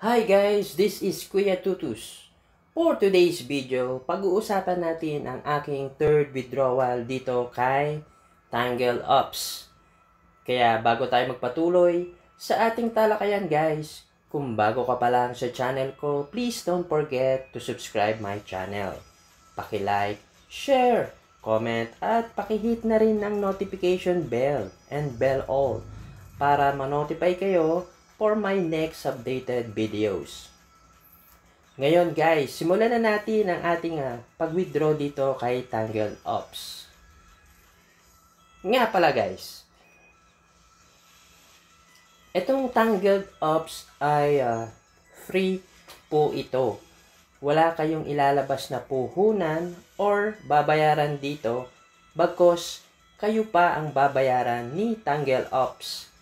Hi guys, this is Kuya Tutus. For today's video, pag-uusapan natin ang aking third withdrawal dito kay Tangle Ops. Kaya bago tayo magpatuloy sa ating talakayan guys, kung bago ka pa lang sa channel ko, please don't forget to subscribe my channel. Paki-like, share, comment at paki-hit na rin ang notification bell and bell all para ma-notify kayo for my next updated videos. Ngayon guys, simulan na natin ang ating pag-withdraw dito kay Tangle Ops. Nga pala guys, itong Tangle Ops ay free po ito. Wala kayong ilalabas na puhunan or babayaran dito, bagkos kayo pa ang babayaran ni Tangle Ops.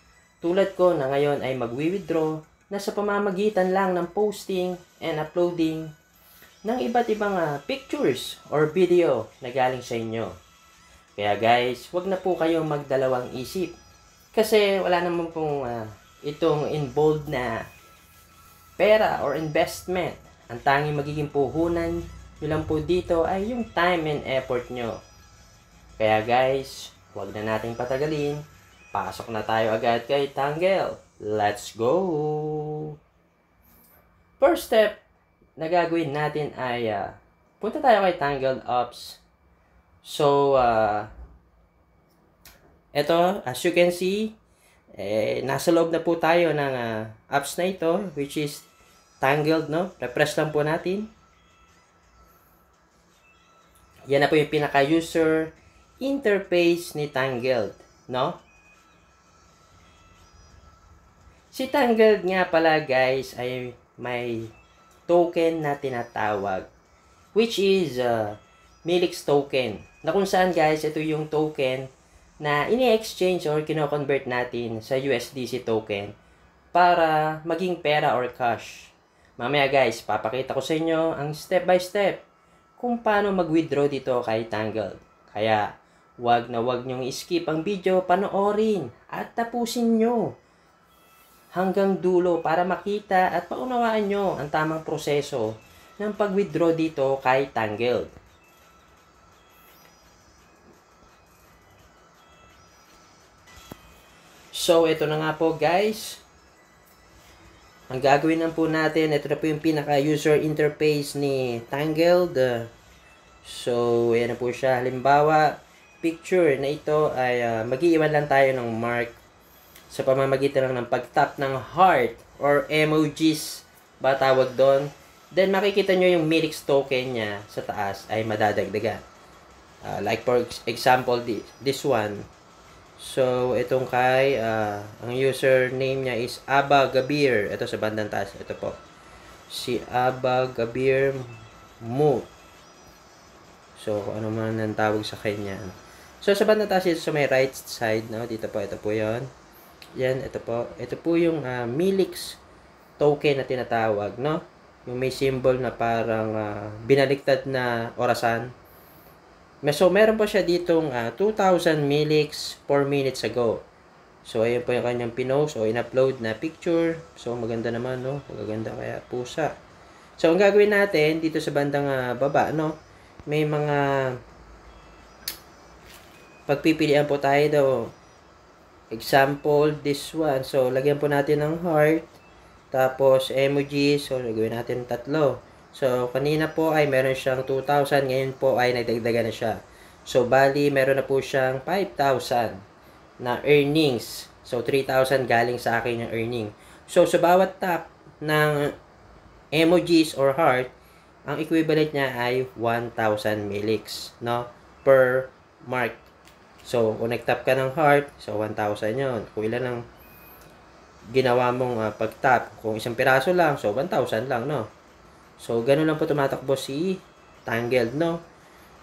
Tulad ko na ngayon ay magwi-withdraw na sa pamamagitan lang ng posting and uploading ng iba't ibang pictures or video na galing sa inyo. Kaya guys, wag na po kayong magdalawang isip. Kasi wala naman pong itong involved na pera or investment. Ang tanging magiging puhunan nyo lang po dito ay yung time and effort nyo. Kaya guys, wag na nating patagalin. Pasok na tayo agad kay Tangle. Let's go! First step na gagawin natin ay punta tayo kay Tangle Ops. So, ito, as you can see, nasa loob na po tayo ng apps na ito, which is Tangled, no? Refresh lang po natin. Yan na po yung pinaka-user interface ni Tangled, no? Si Tangled nga pala guys ay may token na tinatawag, which is Milix token, na kung saan guys ito yung token na ini-exchange or kino-convert natin sa USDC token para maging pera or cash. Mamaya guys, papakita ko sa inyo ang step by step kung paano mag-withdraw dito kay Tangled. Kaya wag na wag nyong i-skip ang video, panoorin at tapusin nyo hanggang dulo para makita at paunawaan nyo ang tamang proseso ng pag-withdraw dito kay Tangled. So, ito na nga po guys. Ang gagawin lang po natin, ito na po yung pinaka-user interface ni Tangled. So, yan na po siya. Halimbawa, picture na ito ay mag-iiwan lang tayo ng mark sa pamamagitan lang ng pag-tap ng heart or emojis ba tawag doon. Then makikita nyo yung Milix token niya sa taas ay madadagdagan. Like for example, this one. So, itong kay, ang username niya is Aba Gabir. Ito sa bandang taas. Ito po. Si Aba Gabir Mu. So, ano man ang tawag sa kanya. So, sa bandang taas, ito sa may right side. No? Dito po, ito po yon. Yan, ito po. Ito po yung Milix token na tinatawag, no? Yung may symbol na parang binaliktad na orasan. So, meron po siya ditong 2,000 Milix 4 minutes ago. So, ayun po yung kanyang pinost o in-upload na picture. So, maganda naman, no? Magaganda kaya pusa. So, ang gagawin natin dito sa bandang baba, no? May mga pagpipilian po tayo daw. Example, this one. So, lagyan po natin ng heart. Tapos, emoji. So, lagyan natin 3. So, kanina po ay meron siyang 2,000. Ngayon po ay nagdagdagan na siya. So, bali, meron na po siyang 5,000 na earnings. So, 3,000 galing sa akin yung earning. So, sa bawat tap ng emojis or heart, ang equivalent niya ay 1,000 Milix, no? Per mark. So, kung nag-tap ka ng heart, so 1,000 yun. Kung ilan ang ginawa mong pag-tap, kung isang piraso lang, so 1,000 lang, no? So, ganun lang po tumatakbo si Tangled, no?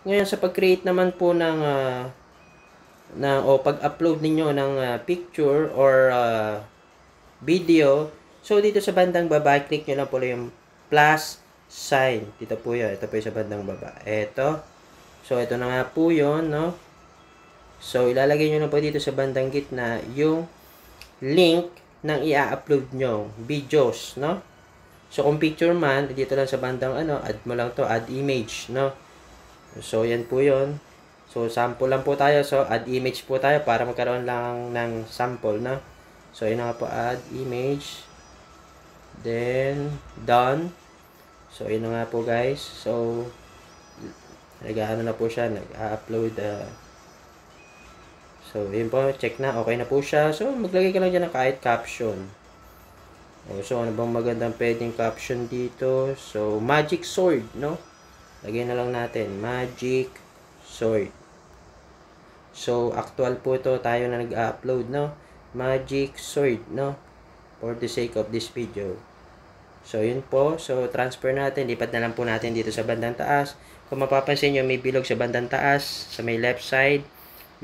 Ngayon, sa pag-create naman po o pag-upload ninyo ng picture or video, so dito sa bandang baba, click nyo lang po yung plus sign. Dito po yun. Ito po yung sa bandang baba. Ito. So, ito na nga po yun, no? So, ilalagay nyo na po dito sa bandang gitna yung link ng i-upload nyo videos, no? So, kung picture man, dito lang sa bandang add mo lang to, add image, no? So, yan po yun. So, sample lang po tayo. So, add image po tayo para magkaroon lang ng sample, no? So, yun na nga po, add image. Then, done. So, yun na nga po, guys. So, nag-ano na po siya, nag-upload. So, yun po, check na. Okay na po siya. So, maglagay ka lang dyan ng kahit caption. So, ano bang magandang pwedeng caption dito? So, magic sword, no? Lagay na lang natin, magic sword. So, actual po ito tayo na nag-upload, no? Magic sword, no? For the sake of this video. So, yun po. So, transfer natin. Lipat na lang po natin dito sa bandang taas. Kung mapapansin nyo, may bilog sa bandang taas. Sa may left side.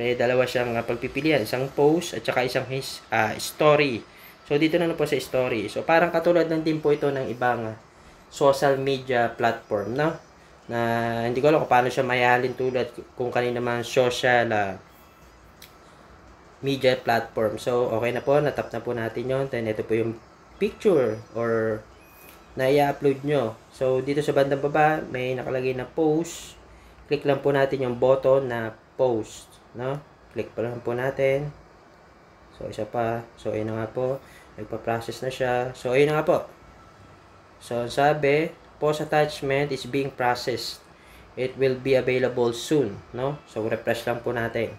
May dalawa siyang pagpipilian. Isang post at saka isang story. So, dito na po sa story. So, parang katulad lang din po ito ng ibang social media platform, no? Na hindi ko alam kung paano siya mayahalin tulad kung kanina naman social media platform. So, okay na po. Natap na po natin yon. Then, ito po yung picture or na i-upload nyo. So, dito sa bandang baba, may nakalagay na post. Click lang po natin yung button na post. No? Click pa lang po natin. So, isa pa. So, ayun na nga po. Nagpa-process na siya. So, ayun na nga po. So, sabi, post attachment is being processed. It will be available soon. No? So, refresh lang po natin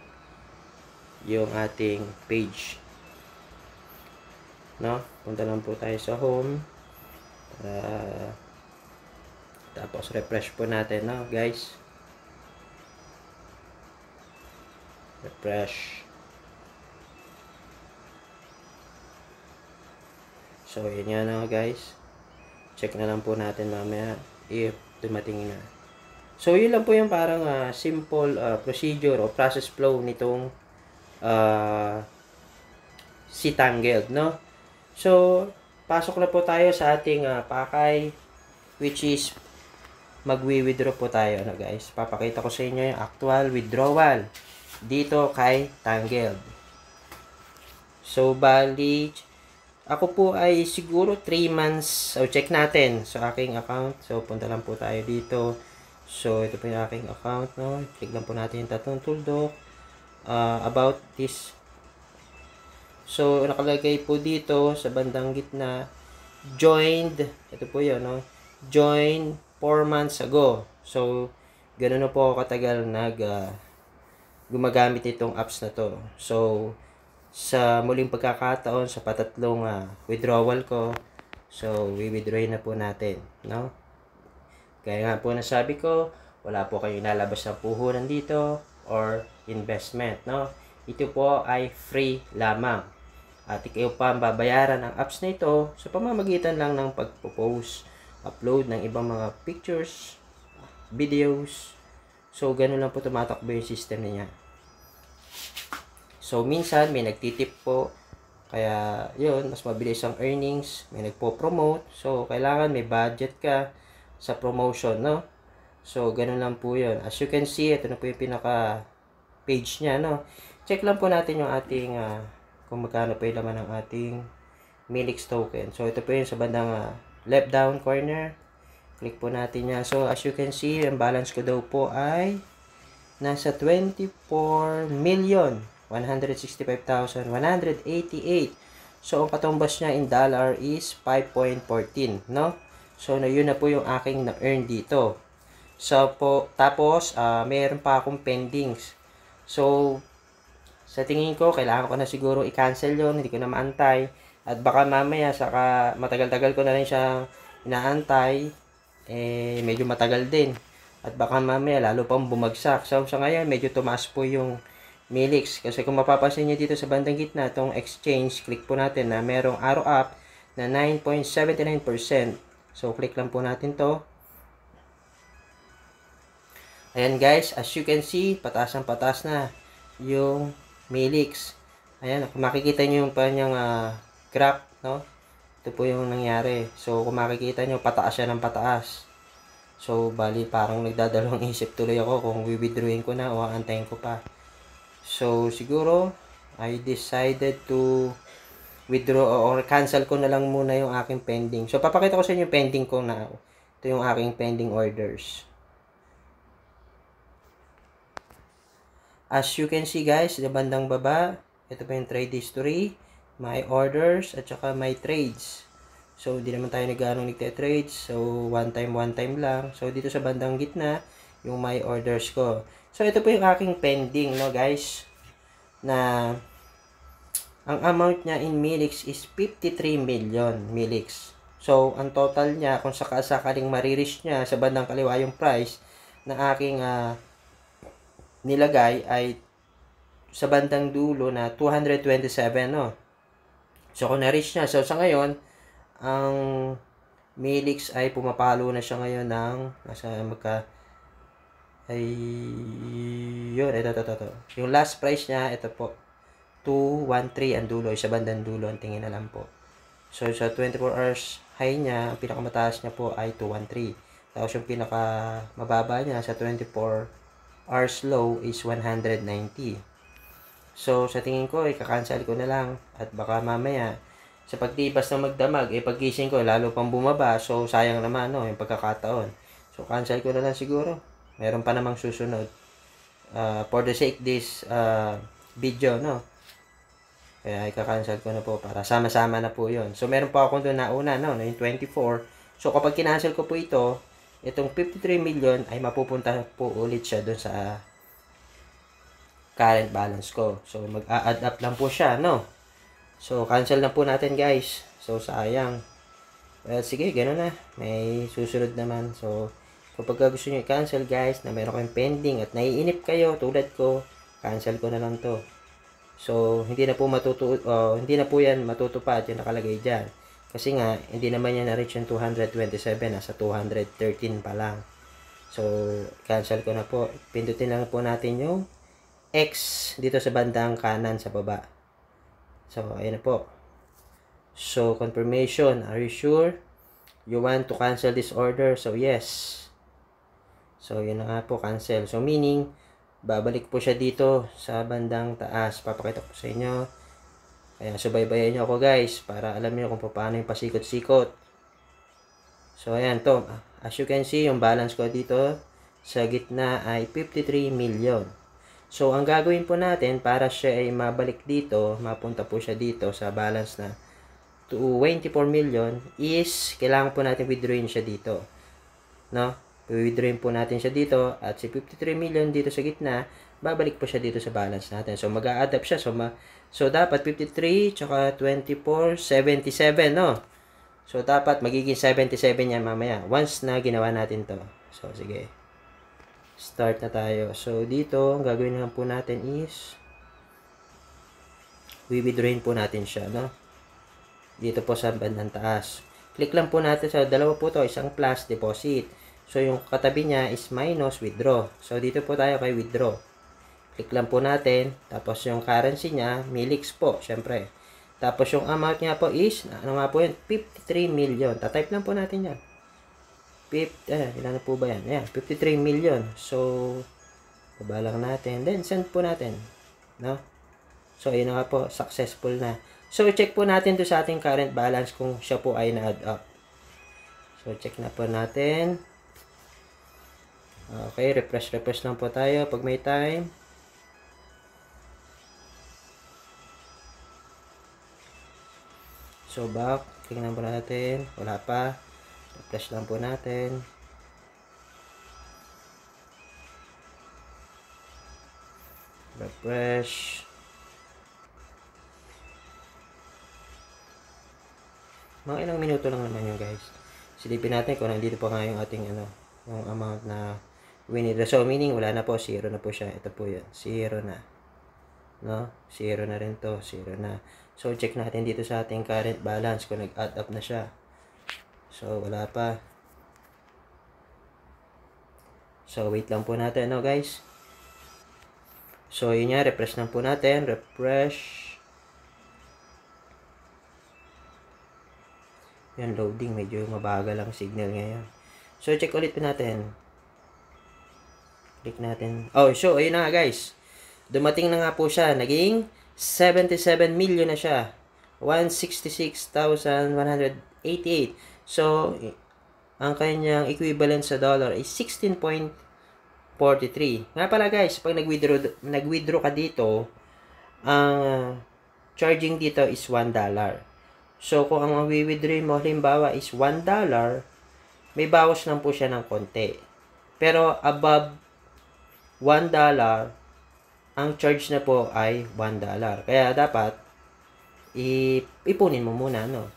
yung ating page. No? Punta lang po tayo sa home. Tapos, refresh po natin, no, guys? Refresh. So, yun yan na, guys. Check na lang po natin mamaya if dumating na. So, yun lang po yung parang simple procedure o process flow nitong si Tangled, no? So, pasok na po tayo sa ating pakay, which is magwi-withdraw po tayo, no, guys? Papakita ko sa inyo yung actual withdrawal dito kay Tangled. So, bali, ako po ay siguro 3 months. So, check natin sa aking account. So, punta lang po tayo dito. So, ito po yung aking account, no? Click lang po natin yung tatlong tuldok. About this. So, nakalagay po dito sa bandang gitna, joined. Ito po yun, no? Joined 4 months ago. So, ganoon na po ako katagal gumagamit itong apps na to. So, sa muling pagkakataon, sa patatlong withdrawal ko, so, withdraw na po natin, no? Kaya nga po nasabi ko, wala po kayong lalabas na puhunan dito or investment, no? Ito po ay free lamang. At ikaw pa ang babayaran ng apps na ito sa pamamagitan lang ng pagpo-post, upload ng ibang mga pictures, videos. So, ganun lang po tumatakbo yung system niya. So, minsan may nagtitip po. Kaya, yun, mas mabilis ang earnings. May nagpo-promote. So, kailangan may budget ka sa promotion, no? So, ganun lang po yun. As you can see, ito na po yung pinaka-page niya, no? Check lang po natin yung ating, kung magkano po yung laman ng ating Milix token. So, ito po yun sa bandang left down corner. Click po natin yan. So, as you can see, ang balance ko daw po ay nasa 24,165,188. So, ang katumbas niya in dollar is 5.14, no? So, yun na po yung aking na-earn dito. So, tapos, mayroon pa akong pendings. So, sa tingin ko, kailangan ko na siguro i-cancel yun. Hindi ko na maantay. At baka mamaya, saka matagal-tagal ko na rin siya inaantay. Medyo matagal din. At baka mamaya, lalo pang bumagsak. So, sa ngayon, medyo tumaas po yung Milix. Kasi kung mapapansin nyo dito sa bandang gitna, itong exchange, click po natin na merong arrow up na 9.79%. So, click lang po natin to. Ayan guys, as you can see, pataas ang pataas na yung Milix. Ayan, kung makikita nyo yung kanyang graph, no? Ito po yung nangyari. So, kung makikita nyo, pataas siya ng pataas. So, bali, parang nagdadalawang isip tuloy ako kung withdrawin ko na o aantayin ko pa. So, siguro, I decided to withdraw or cancel ko na lang muna yung aking pending. So, papakita ko sa inyo yung pending ko na. Ito yung aking pending orders. As you can see guys, sa bandang baba, ito pa yung trade history, my orders, at saka my trades. So, hindi naman tayo nag-anong nagte-trades. So, one time lang. So, dito sa bandang gitna, yung my orders ko. So, ito po yung aking pending, no guys, na ang amount niya in Milix is 53 million Milix. So, ang total niya, kung sakaling marireach niya sa bandang kaliwa yung price na aking nilagay ay sa bandang dulo na 227, no? So, kung na-reach niya, so sa ngayon, ang Milix ay pumapalo na siya ngayon ng ay yun, ito. Yung last price niya, ito po, 213 ang dulo, sa bandang dulo, ang tingin na lang po. So, sa 24 hours high niya, ang pinakamataas niya po ay 213. Tapos yung pinakamababa niya sa 24 hours low is 190. So, sa tingin ko, ika-cancel ko na lang. At baka mamaya, sa pagtibas na magdamag, paggising ko, lalo pang bumaba. So, sayang naman, no, yung pagkakataon. So, cancel ko na lang siguro. Meron pa namang susunod. For the sake this video, no. Kaya ika-cancel ko na po para sama-sama na po yon. So, meron pa akong doon nauna, no, yung 24. So, kapag kinancel ko po ito, itong 53 million ay mapupunta po ulit siya doon sa current balance ko. So, mag-a-add up lang po siya, no. So, cancel na po natin, guys. So, sayang. Well, sige, gano'n na. May susunod naman. So, kapag gusto nyo i-cancel, guys, na meron kayong pending at naiinip kayo, tulad ko, cancel ko na lang to. So, hindi na po yan matutupad yung nakalagay dyan. Kasi nga, hindi naman yan na-reach yung 227, nasa 213 pa lang. So, cancel ko na po. Pindutin lang po natin yung X dito sa bandang kanan sa baba. So, ayun na po. So, confirmation. Are you sure you want to cancel this order? So, yes. So, yun na nga po, cancel. So, meaning, babalik po siya dito sa bandang taas. Papakita ko sa inyo. Kaya, subaybayan nyo ako, guys, para alam nyo kung paano yung pasikot-sikot. So, ayan to. As you can see, yung balance ko dito sa gitna ay 53 million. So, ang gagawin po natin para siya ay mabalik dito, mapunta po siya dito sa balance na 24 million is, kailangan po natin withdrawin siya dito. No? I-withdrawin po natin siya dito at si 53 million dito sa gitna, babalik po siya dito sa balance natin. So, mag-a-add up siya. So, dapat 53 tsaka 24, 77, no? So, dapat magiging 77 yan mamaya once na ginawa natin to. So, sige. Start na tayo. So, dito, ang gagawin lang po natin is i-withdrawin po natin siya, no? Dito po sa bandang taas. Click lang po natin sa dalawa po to, isang plus deposit. So, yung katabi niya is minus withdraw. So, dito po tayo kay withdraw. Click lang po natin. Tapos, yung currency niya, Milix po, syempre. Tapos, yung amount niya po is, ano nga po yun? 53 million. Tatype lang po natin yan. Ilan na po ba yan? Ayan, 53 million. So, baba lang natin. Then, send po natin. No? So, ayun na nga po. Successful na. So, check po natin to sa ating current balance kung siya po ay na-add up. So, check na po natin. Okay, refresh lang po tayo pag may time. So, back. Tingnan po natin. Wala pa. Refresh lang po natin. Refresh. Mga ilang minuto lang naman yun, guys. Silipin natin kung nandito pa nga yung ating yung amount na winidraw. So, meaning, wala na po. 0 na po siya. Ito po yun. 0 na. No? 0 na rin to. 0 na. So, check natin dito sa ating current balance kung nag-add up na siya. So, wala pa. So, wait lang po natin, no, guys? So, yun nga. Refresh lang po natin. Refresh. Yan, loading. Medyo mabagal ang signal ngayon. So, check ulit po natin. Click natin. Oh, so, ayun na nga, guys. Dumating na nga po siya. Naging 77 million na siya. 166,188. So, ang kanyang equivalent sa dollar is 16.43. Nga pala guys, pag nag-withdraw ka dito, ang charging dito is $1. So, kung ang withdraw mo, halimbawa is $1, may bawas lang po siya ng konti. Pero above $1, ang charge na po ay $1. Kaya dapat, ipunin mo muna, no?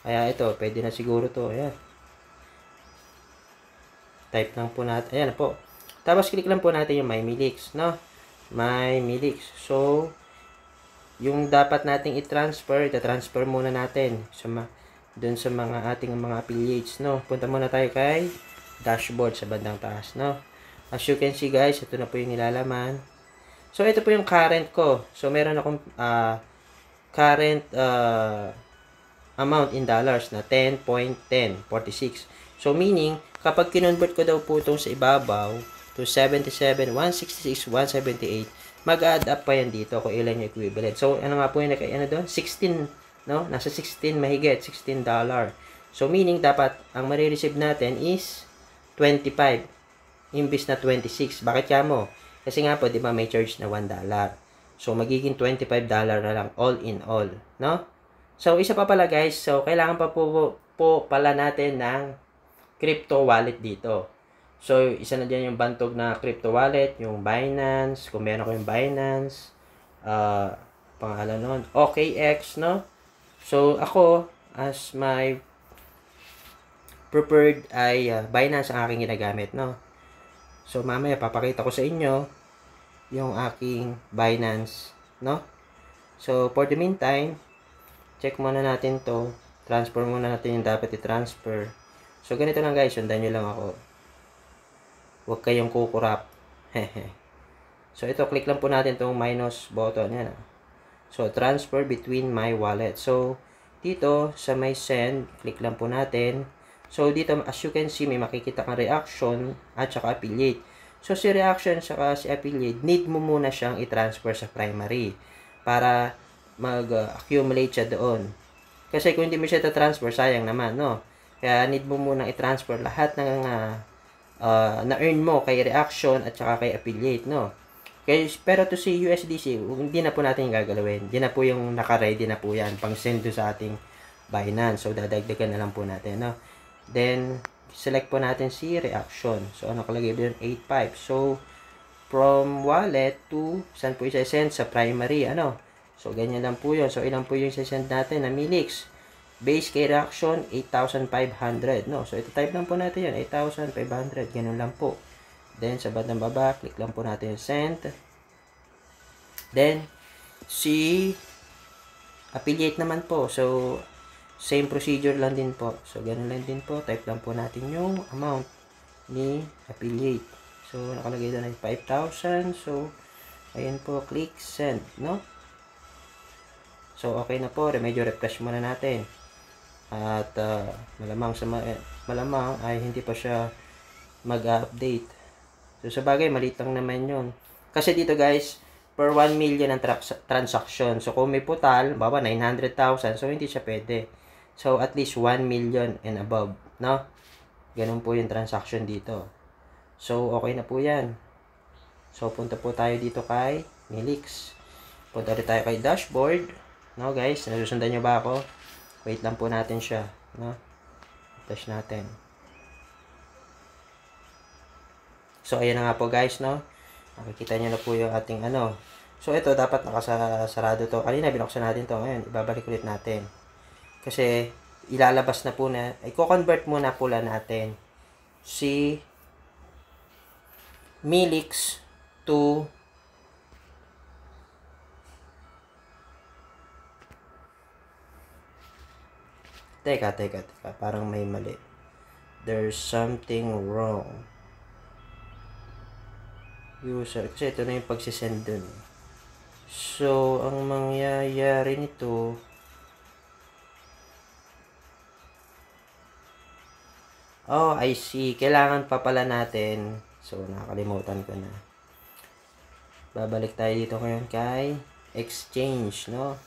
Kaya ito, pwede na siguro to. Ayan. Type lang po natin. Ayan po. Tapos, click lang po natin yung My Milix, no? My Milix. So, yung dapat nating i-transfer, ita-transfer muna natin dun sa mga ating mga affiliates, no? Punta muna tayo kay dashboard sa bandang taas, no? As you can see, guys, ito na po yung nilalaman. So, ito po yung current ko. So, meron akong current amount in dollars na 10.1046. So, meaning, kapag kinonvert ko daw po itong sa ibabaw to 77,166,178, mag-add up pa yan dito kung ilan yung equivalent. So, ano nga po yung doon? 16, no? Nasa 16 mahigit, $16. So, meaning, dapat, ang marireceive natin is 25, imbis na 26. Bakit kaya mo? Kasi nga po, di ba, may charge na $1. So, magiging $25 na lang, all in all, no? So, isa pa pala, guys. So, kailangan pa po pala natin ng crypto wallet dito. So, isa na dyan yung bantog na crypto wallet, yung Binance, kung meron ko yung Binance, pangalan nun, OKX, no? So, ako, as my preferred ay Binance ang aking ginagamit, no? So, mamaya, papakita ko sa inyo yung aking Binance, no? So, for the meantime, check muna natin to. Transfer muna natin yung dapat i-transfer. So, ganito lang guys, sundan nyo lang ako. Huwag kayong kukurap. So, ito, click lang po natin itong minus button. Yan. So, transfer between my wallet. So, dito, sa may send, click lang po natin. So, dito, as you can see, may makikita kang reaction at saka affiliate. So, si reaction saka si affiliate, need mo muna siyang i-transfer sa primary para mag-accumulate siya doon. Kasi kung hindi mo siya i-transfer, sayang naman, no? Kaya need mo muna i-transfer lahat ng na-earn mo kay reaction at saka kay affiliate, no? Pero to si USDC, hindi na po natin yung gagalawin. Hindi na po yung naka-ready na po yan pang send sa ating Binance. So, dadagdagan na lang po natin, no? Then, select po natin si reaction. So, ano nakalagay doon? 85. So, from wallet to, saan po isa-send? Sa primary, ano? So, ganyan lang po yun. So, ilan po yung isa-send natin na Milix? Base kay reaction, 8,500, no? So, ito type lang po natin yun, 8,500. Ganun lang po. Then, sa bandang baba, click lang po natin yung send. Then, si affiliate naman po. So, same procedure lang din po. So, ganun lang din po. Type lang po natin yung amount ni affiliate. So, nakalagay doon ay 5,000. So, ayan po, click send, no? So, okay na po. Medyo refresh muna natin. At malamang ay hindi pa siya mag-update. So, sa bagay, maliit lang naman yun. Kasi dito guys, per 1 million ang transaction. So, kung may putal, baba 900,000. So, hindi siya pwede. So, at least 1 million and above, no? Ganun po yung transaction dito. So, okay na po yan. So, punta po tayo dito kay Milix. Punta rin tayo kay dashboard. No, guys? Nasusundan nyo ba ako? Wait lang po natin siya, no? Touch natin. So, ayan na nga po guys, no? Makikita nyo na po yung ating ano. So, ito dapat nakasarado to. Kanina binuksan natin to. Ngayon, ibabalik ulit natin. Kasi, ilalabas na po na, i-convert muna pula natin si Milix to Teka. Parang may mali. There's something wrong. User. Kasi ito na yung pagsisend dun. So, ang mangyayari nito, oh, I see. Kailangan pa pala natin. So, nakakalimutan ko na. Babalik tayo dito ngayon kay exchange, no?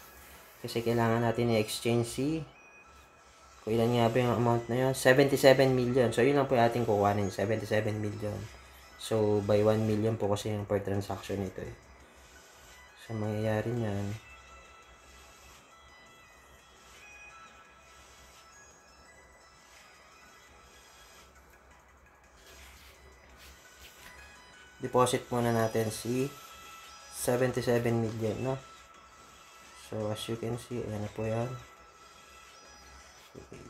Kasi kailangan natin i-exchange kung ilan nga ba yung amount na yun? 77 million. So, yun lang po yung ating kukuhanin. 77 million. So, by 1 million po kasi yung per transaction nito eh. So, mangyayari niyan. Deposit muna natin 77 million, no? So, as you can see, ayan na po yan.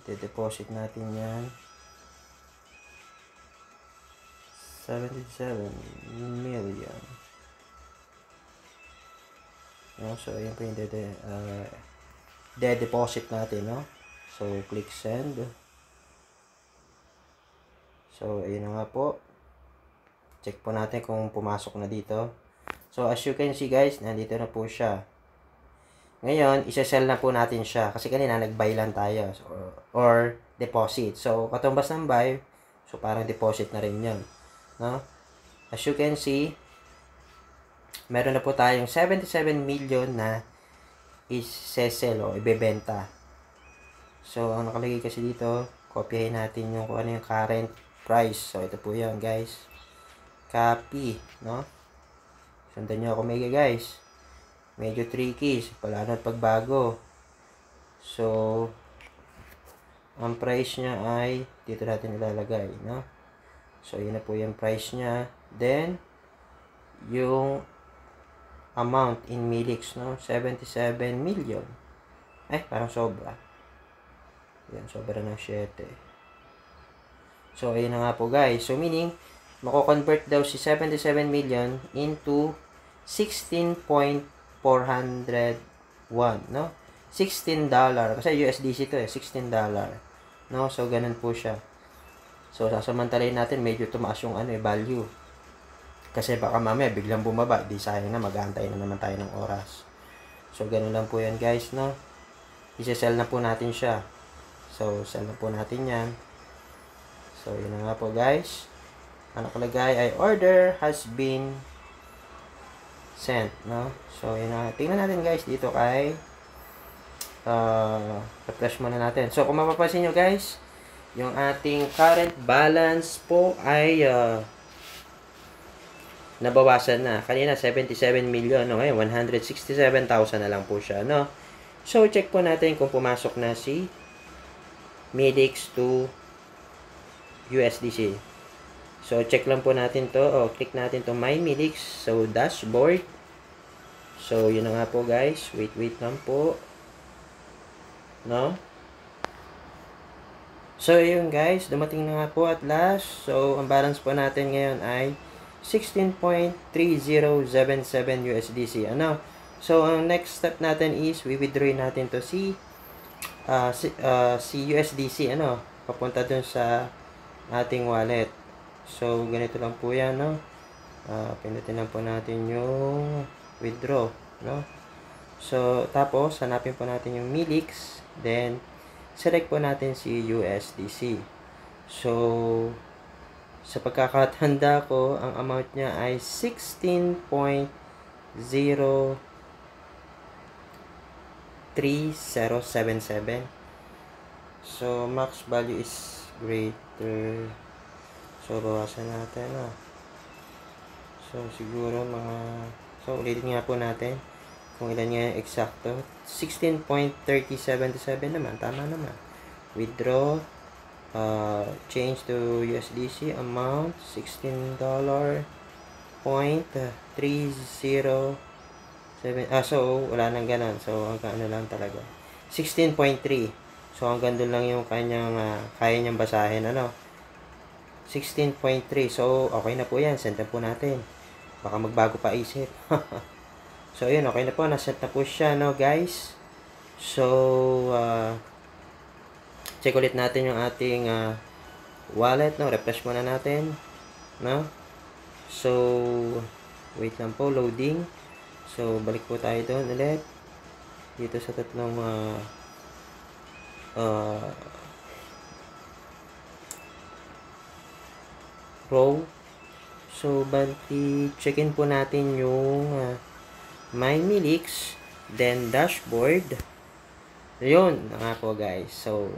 I-deposit natin yan. 77 million. No? So, ayan po yung de-deposit natin, no? So, click send. So, ayun na nga po. Check po natin kung pumasok na dito. So, as you can see guys, nandito na po siya. Ngayon, isa-sell na po natin siya. Kasi kanina nag-buy lang tayo. So, or deposit. So, katumbas ng buy, so parang deposit na rin yun. No? As you can see, meron na po tayong 77 million na is-sell o ibebenta. So, ang nakalagay kasi dito, kopyahin natin yung kung ano yung current price. So, ito po yun guys. Copy. No? Sundan nyo ako mega guys. Medyo tricky. Palano at pagbago. So, ang price niya ay dito natin ilalagay. No? So, yun na po yung price niya. Then, yung amount in millions, no? 77 million. Ay, parang sobra. Yan, sobra ng 7. So, ayun na nga po guys. So, meaning, mako-convert daw si 77 million into 16.401, no? $16. Kasi USDC to eh, $16. No? So, ganun po siya. So, sasamantalayin natin, medyo tumaas yung value. Kasi baka mamaya biglang bumaba, di sayang na, mag-aantay na naman tayo ng oras. So, ganun lang po yan guys, no? Isa-sell na po natin siya. So, sell na po natin yan. So, yun na nga po guys. Ang nakalagay ay order has been sent, no? So, yun na. Tingnan natin guys dito kay refresh muna natin. So, kung mapapansin nyo guys, yung ating current balance po ay nabawasan na. Kanina 77 million, no? Ngayon 167,000 na lang po siya, no? So, check po natin kung pumasok na si Midix to USDC. So, check lang po natin to. O, click natin to My Midix. So, dashboard. So, yun na nga po guys. Wait lang po. No? So, yun guys. Dumating na nga po at last. So, ang balance po natin ngayon ay 16.3077 USDC. Ano? So, ang next step natin is we-withdraw natin to si USDC. Ano? Papunta dun sa ating wallet. So, ganito lang po yan, no? Pindutin lang po natin yung withdraw, no? So, tapos, hanapin po natin yung Milix. Then, select po natin si USDC. So, sa pagkakatanda ko, ang amount niya ay 16.3077. So, max value is greater. So, bawasan natin, no? So, siguro so, ulitin nga po natin kung ilan nga yung eksakto. 16.3077 naman. Tama naman. Withdraw. Change to USDC. Amount. $16.307. So, wala nang ganon. So, hanggang ano lang talaga. 16.3. So, hanggang doon lang yung kanyang, kaya niyang basahin, ano? 16.3. So, okay na po yan. Send na po natin. Baka magbago pa isip. So, yun. Okay na po. Naset na po siya, no, guys? So, check ulit natin yung ating wallet, no? Refresh muna natin. No? So, wait lang po. Loading. So, balik po tayo doon ulit. Dito sa tatlong row. So, bali, check-in po natin yung My Milix, then dashboard, Yun na nga po guys. So,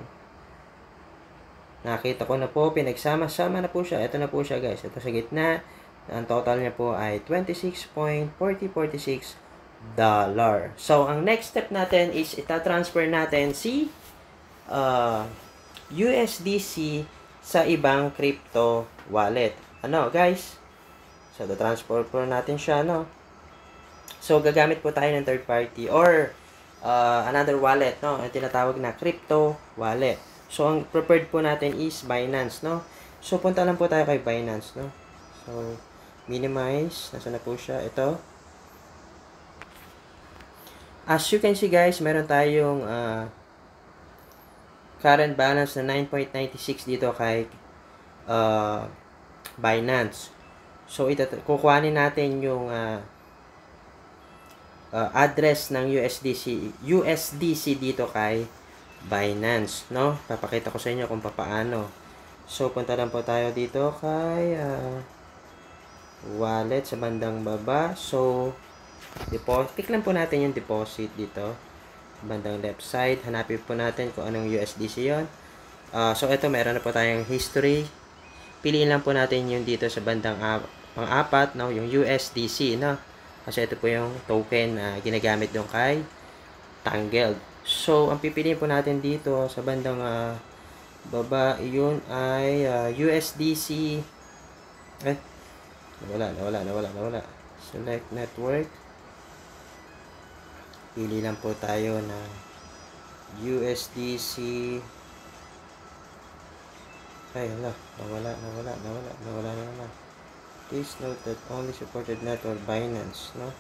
nakita ko na po, pinagsama-sama na po siya. Ito na po siya guys. Ito sa gitna. Ang total niya po ay $26.4046. So, ang next step natin is ita-transfer natin si USDC sa ibang crypto wallet. Ano guys? So, ita-transfer po natin siya, no? So, gagamit po tayo ng third party or another wallet, no? Ang tinatawag na crypto wallet. So, ang preferred po natin is Binance, no? So, punta lang po tayo kay Binance, no? So, minimize. Nasaan na po siya? Ito. As you can see, guys, meron tayong current balance na 9.96 dito kay Binance. So, kukuhanin natin yung address ng USDC dito kay Binance, no? Papakita ko sa inyo kung paano. So, punta lang po tayo dito kay wallet sa bandang baba. So, pick lang po natin yung deposit dito. Bandang left side. Hanapin po natin kung anong USDC yon. So, ito meron na po tayong history. Piliin lang po natin yung dito sa bandang pang-apat, no? Yung USDC, no? Kasi ito po yung token na ginagamit doon kay Tangled. So, ang pipiliin po natin dito sa bandang baba, yun ay USDC. Nawala. Select network. Pili lang po tayo ng USDC. Ay, nawala naman. Please note that only supported network Binance, no?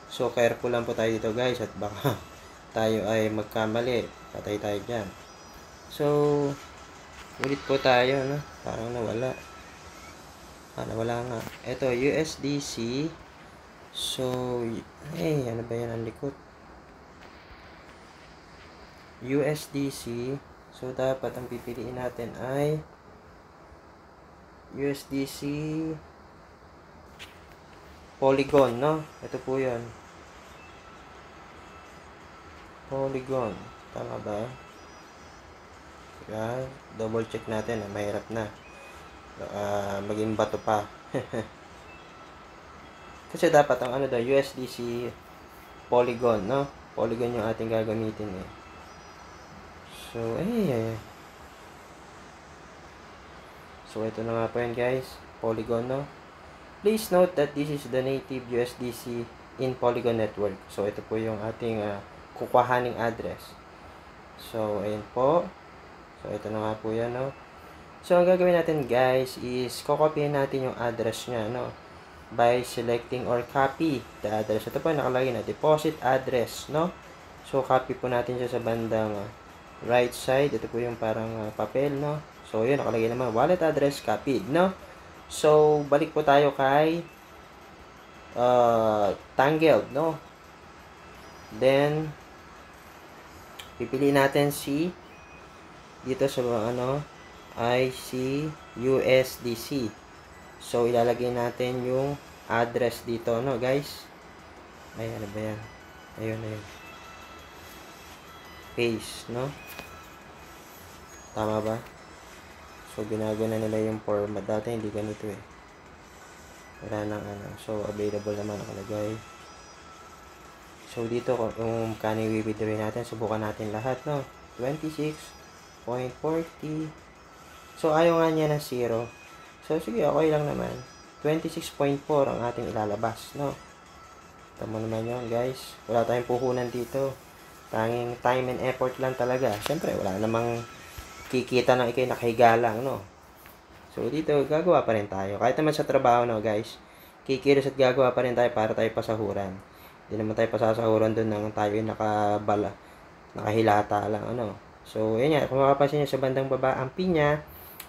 So, careful lang po tayo dito, guys, at baka tayo ay magkamali. Patay tayo dyan. So, ulit po tayo, no? Parang nawala. Nawala nga. Ito, USDC. So, ano ba yan ang likod? USDC. So, dapat ang pipiliin natin ay USDC Polygon, no? Ito po yan. Polygon. Tama ba? Kaya, double check natin. Mahirap na. Maging bato pa. Kasi dapat ang ano daw, USDC Polygon, no? Polygon yung ating gagamitin eh. So, So, ito na nga po yan guys. Polygon, no? Please note that this is the native USDC in Polygon network. So, ito po yung ating kukuhaning address. So, ayan po. So, ito na nga po yan, no? So, ang gagawin natin guys is kokopyahin natin yung address niya, no? By selecting or copy the address. Ito po nakalagay na deposit address, no? So, copy po natin siya sa bandang right side. Ito po yung parang papel, no? So, yun, nakalagay naman wallet address copied, no? So, balik po tayo kay Tangled, no? Then, pipiliin natin si dito sa ay si USDC. So, ilalagay natin yung address dito, no, guys? Ay, ano ba yan? Ayun. Paste, no? Tama ba? So, binago na nila yung format. Dati, hindi ganito eh. Wala nang So, available naman nakalagay. So, dito, kung kano i-withdraw natin, subukan natin lahat, no? 26.40. So, ayaw nga niya ng 0. So, sige, okay lang naman. 26.4 ang ating ilalabas, no? Tama naman yun, guys. Wala tayong puhunan dito. Tanging time and effort lang talaga. Siyempre, wala namang kikita ng ikay nakahiga lang, no? So, dito, gagawa pa rin tayo. Kahit naman sa trabaho, no, guys. Kikilos at gagawa pa rin tayo para tayo pasahuran. Hindi naman tayo pasasahuran doon nang tayo nakahilata lang, ano. So, yun nga. Kung makapansin nyo sa bandang baba, ang P niya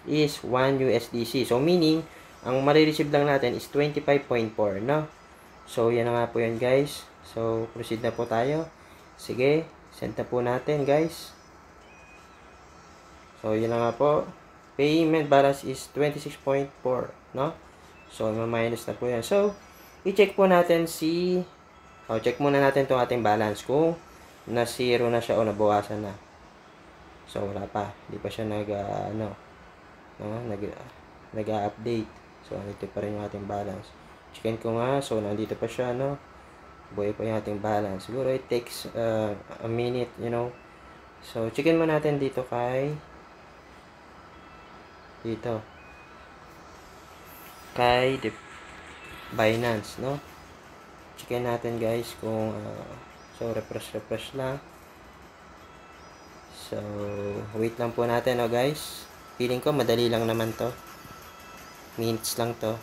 is 1 USDC. So, meaning, ang marireceive lang natin is 25.4, no? So, yan na nga po yan, guys. So, proceed na po tayo. Sige, send na po natin, guys. So, yun na nga po. Payment balance is 26.4, no? So, ma-minus na po yan. So, i-check po natin check muna natin itong ating balance kung na zero na siya o nabawasan na. So wala pa, hindi pa siya nag-update. So nandito pa rin yung ating balance. Checkin ko nga, so nandito pa siya, buhay pa yung ating balance. Siguro it takes a minute, So checkin mo natin dito kay Binance, checkin natin guys kung so refresh lang. So wait lang po natin, guys. Feeling ko madali lang naman to, minutes lang to.